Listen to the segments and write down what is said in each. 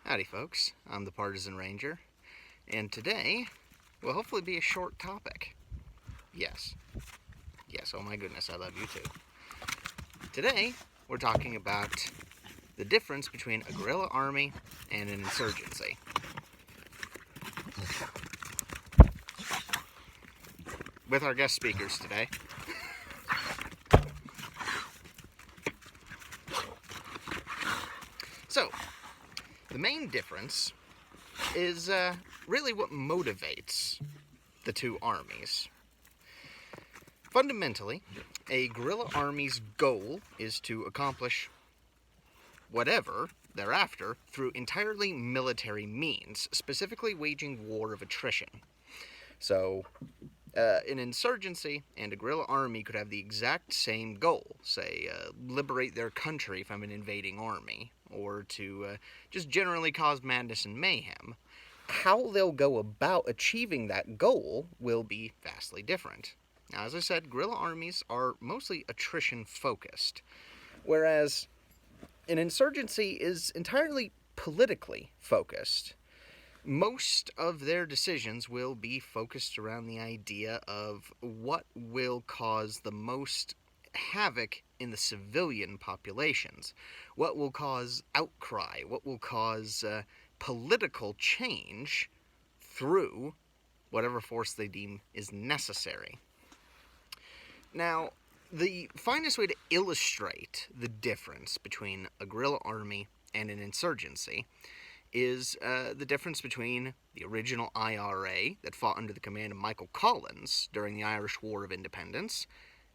Howdy folks, I'm the Partisan Ranger, and today will hopefully be a short topic. Yes, oh my goodness, I love you too. Today, we're talking about the difference between a guerrilla army and an insurgency. With our guest speakers today. So, the main difference is really what motivates the two armies. Fundamentally, a guerrilla army's goal is to accomplish whatever thereafter through entirely military means, specifically waging war of attrition. So, an insurgency and a guerrilla army could have the exact same goal, say, liberate their country from an invading army, or to just generally cause madness and mayhem. How they'll go about achieving that goal will be vastly different. Now, as I said, guerrilla armies are mostly attrition-focused, whereas an insurgency is entirely politically focused. Most of their decisions will be focused around the idea of what will cause the most havoc in the civilian populations, what will cause outcry, what will cause political change through whatever force they deem is necessary. Now, the finest way to illustrate the difference between a guerrilla army and an insurgency is the difference between the original IRA that fought under the command of Michael Collins during the Irish War of Independence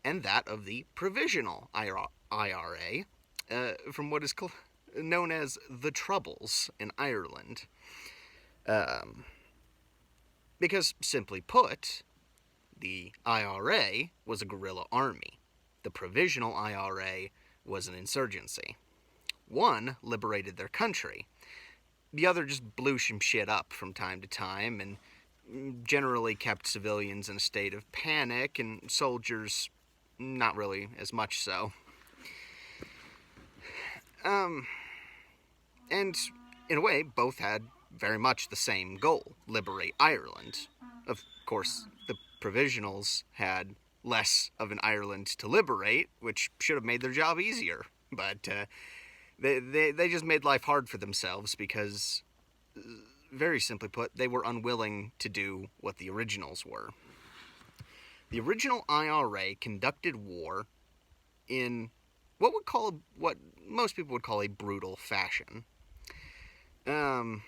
and that of the Provisional IRA from what is known as the Troubles in Ireland. Because, simply put, the IRA was a guerrilla army. The Provisional IRA was an insurgency. One liberated their country. The other just blew some shit up from time to time and generally kept civilians in a state of panic and soldiers not really as much so. And in a way, both had very much the same goal, liberate Ireland. Of course, the Provisionals had less of an Ireland to liberate, which should have made their job easier. But they just made life hard for themselves because, very simply put, they were unwilling to do what the originals were. The original IRA conducted war in what most people would call a brutal fashion. And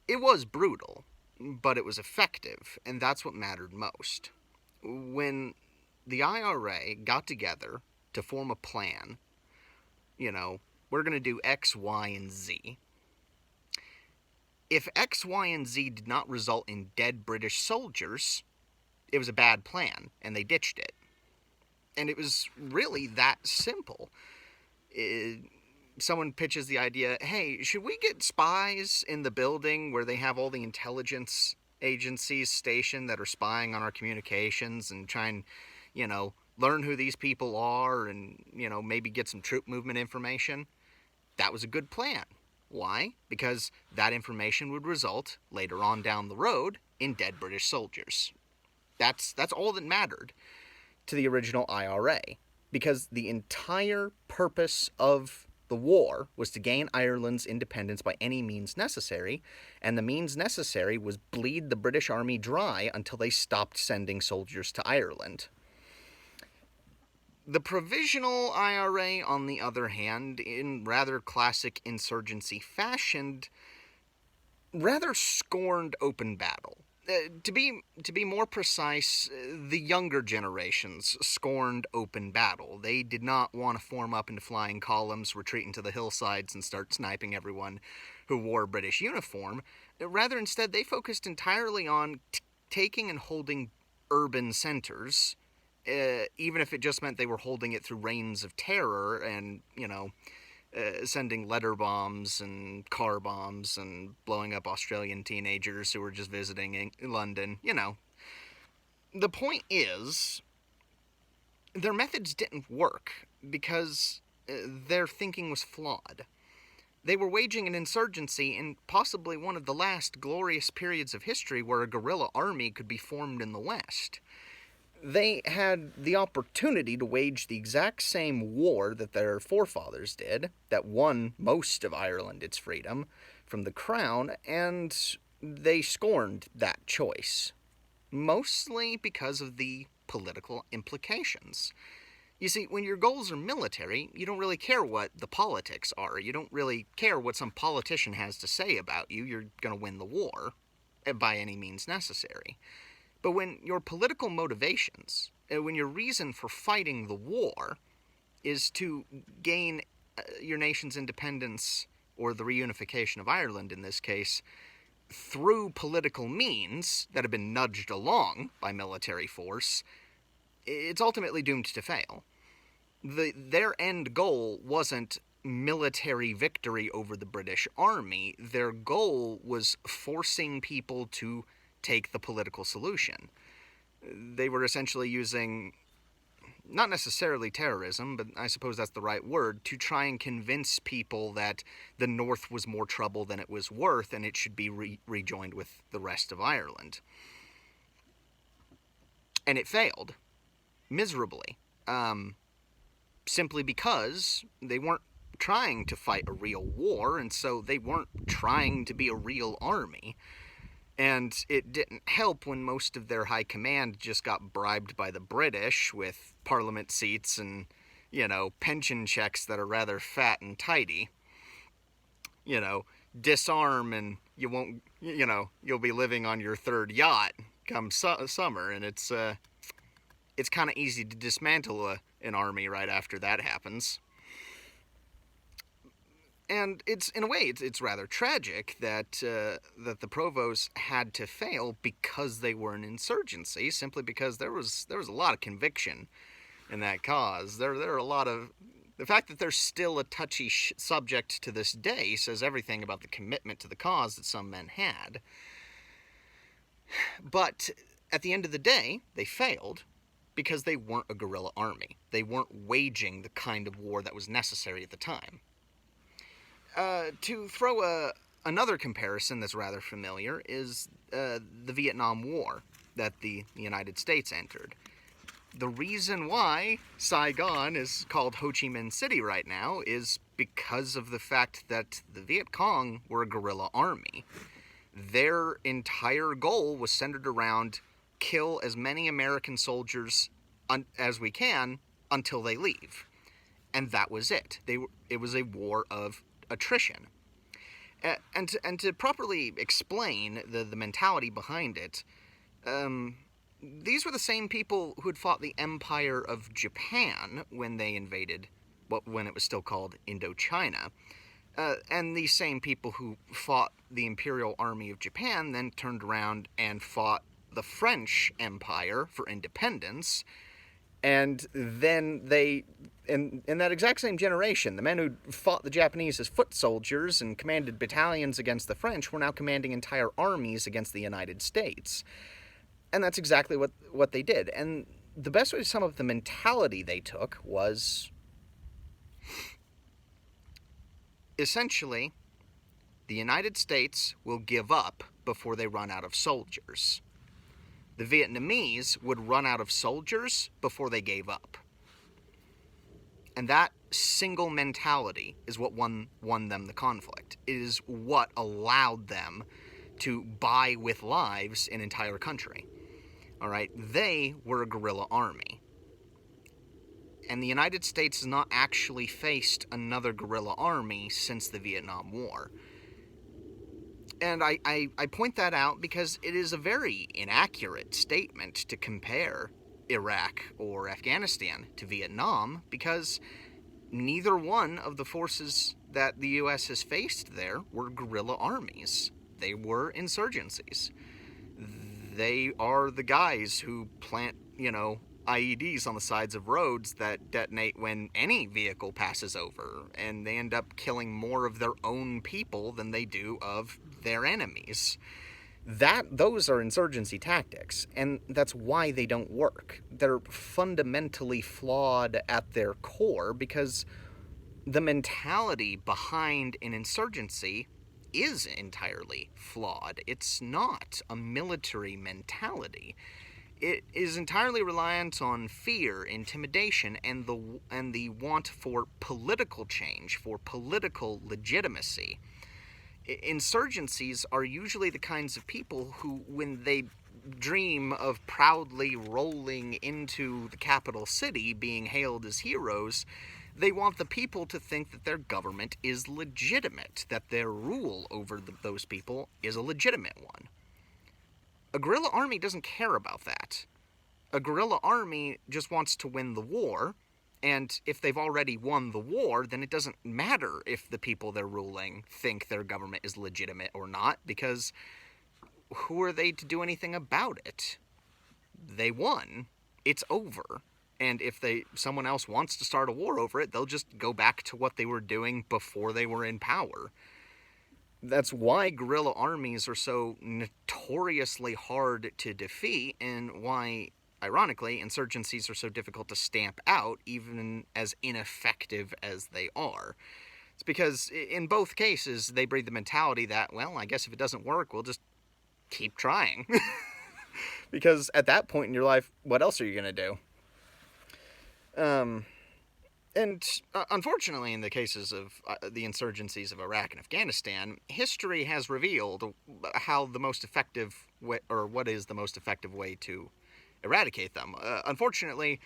it was brutal, but it was effective, and that's what mattered most. When the IRA got together to form a plan, we're going to do X, Y, and Z. If X, Y, and Z did not result in dead British soldiers, it was a bad plan, and they ditched it. And it was really that simple. Someone pitches the idea, hey, should we get spies in the building where they have all the intelligence agencies stationed that are spying on our communications and try and, learn who these people are and, maybe get some troop movement information? That was a good plan. Why? Because that information would result, later on down the road, in dead British soldiers. That's all that mattered to the original IRA, because the entire purpose of the war was to gain Ireland's independence by any means necessary, and the means necessary was bleed the British Army dry until they stopped sending soldiers to Ireland. The Provisional IRA, on the other hand, in rather classic insurgency fashion, rather scorned open battle. To be more precise, the younger generations scorned open battle. They did not want to form up into flying columns, retreat into the hillsides, and start sniping everyone who wore a British uniform. Rather, instead, they focused entirely on taking and holding urban centers, even if it just meant they were holding it through reigns of terror and, sending letter bombs and car bombs and blowing up Australian teenagers who were just visiting in London, The point is, their methods didn't work because their thinking was flawed. They were waging an insurgency in possibly one of the last glorious periods of history where a guerrilla army could be formed in the West. They had the opportunity to wage the exact same war that their forefathers did, that won most of Ireland its freedom from the crown, and they scorned that choice, mostly because of the political implications. You see, when your goals are military, you don't really care what the politics are. You don't really care what some politician has to say about you. You're going to win the war by any means necessary. But when your political motivations, when your reason for fighting the war is to gain your nation's independence, or the reunification of Ireland in this case, through political means that have been nudged along by military force, it's ultimately doomed to fail. Their end goal wasn't military victory over the British Army. Their goal was forcing people to take the political solution. They were essentially using, not necessarily terrorism, but I suppose that's the right word, to try and convince people that the North was more trouble than it was worth and it should be rejoined with the rest of Ireland. And it failed, miserably, simply because they weren't trying to fight a real war, and so they weren't trying to be a real army. And it didn't help when most of their high command just got bribed by the British with parliament seats and, pension checks that are rather fat and tidy. Disarm and you won't, you'll be living on your third yacht come summer, and it's kind of easy to dismantle an army right after that happens. And in a way, it's rather tragic that the Provos had to fail because they were an insurgency, simply because there was a lot of conviction in that cause. There are a lot of... The fact that they're still a touchy subject to this day says everything about the commitment to the cause that some men had. But at the end of the day, they failed because they weren't a guerrilla army. They weren't waging the kind of war that was necessary at the time. To throw another comparison that's rather familiar is the Vietnam War that the United States entered. The reason why Saigon is called Ho Chi Minh City right now is because of the fact that the Viet Cong were a guerrilla army. Their entire goal was centered around kill as many American soldiers as we can until they leave. And that was it. It was a war of attrition. And to properly explain the mentality behind it, these were the same people who had fought the Empire of Japan when they invaded, when it was still called Indochina. And these same people who fought the Imperial Army of Japan then turned around and fought the French Empire for independence. And then in that exact same generation, the men who fought the Japanese as foot soldiers and commanded battalions against the French were now commanding entire armies against the United States. And that's exactly what they did. And the best way to sum up the mentality they took was essentially, the United States will give up before they run out of soldiers. The Vietnamese would run out of soldiers before they gave up. And that single mentality is what won them the conflict. It is what allowed them to buy with lives an entire country. All right, they were a guerrilla army. And the United States has not actually faced another guerrilla army since the Vietnam War. And I point that out because it is a very inaccurate statement to compare Iraq or Afghanistan to Vietnam, because neither one of the forces that the U.S. has faced there were guerrilla armies. They were insurgencies. They are the guys who plant, IEDs on the sides of roads that detonate when any vehicle passes over, and they end up killing more of their own people than they do of their enemies. Those are insurgency tactics, and that's why they don't work. They're fundamentally flawed at their core, because the mentality behind an insurgency is entirely flawed. It's not a military mentality. It is entirely reliant on fear, intimidation, and the want for political change, for political legitimacy. Insurgencies are usually the kinds of people who, when they dream of proudly rolling into the capital city, being hailed as heroes, they want the people to think that their government is legitimate, that their rule over those people is a legitimate one. A guerrilla army doesn't care about that. A guerrilla army just wants to win the war, and if they've already won the war, then it doesn't matter if the people they're ruling think their government is legitimate or not, because who are they to do anything about it? They won. It's over. And if someone else wants to start a war over it, they'll just go back to what they were doing before they were in power. That's why guerrilla armies are so notoriously hard to defeat, and why, ironically, insurgencies are so difficult to stamp out, even as ineffective as they are. It's because in both cases, they breed the mentality that, well, I guess if it doesn't work, we'll just keep trying. Because at that point in your life, what else are you going to do? Unfortunately, in the cases of the insurgencies of Iraq and Afghanistan, history has revealed how the most effective way, or what is the most effective way to eradicate them. Unfortunately,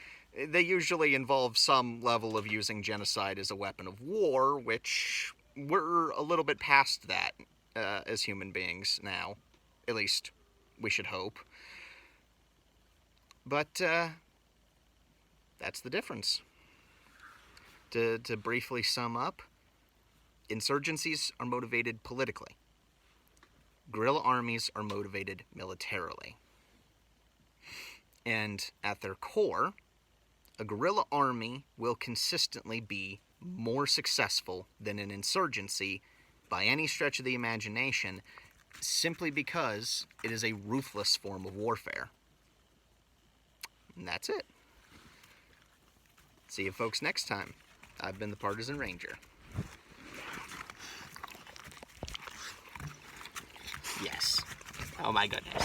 they usually involve some level of using genocide as a weapon of war, which we're a little bit past that as human beings now. At least, we should hope. But, that's the difference. To briefly sum up, insurgencies are motivated politically. Guerrilla armies are motivated militarily. And at their core, a guerrilla army will consistently be more successful than an insurgency by any stretch of the imagination, simply because it is a ruthless form of warfare. And that's it. See you folks next time. I've been the Partisan Ranger. Yes. Oh my goodness.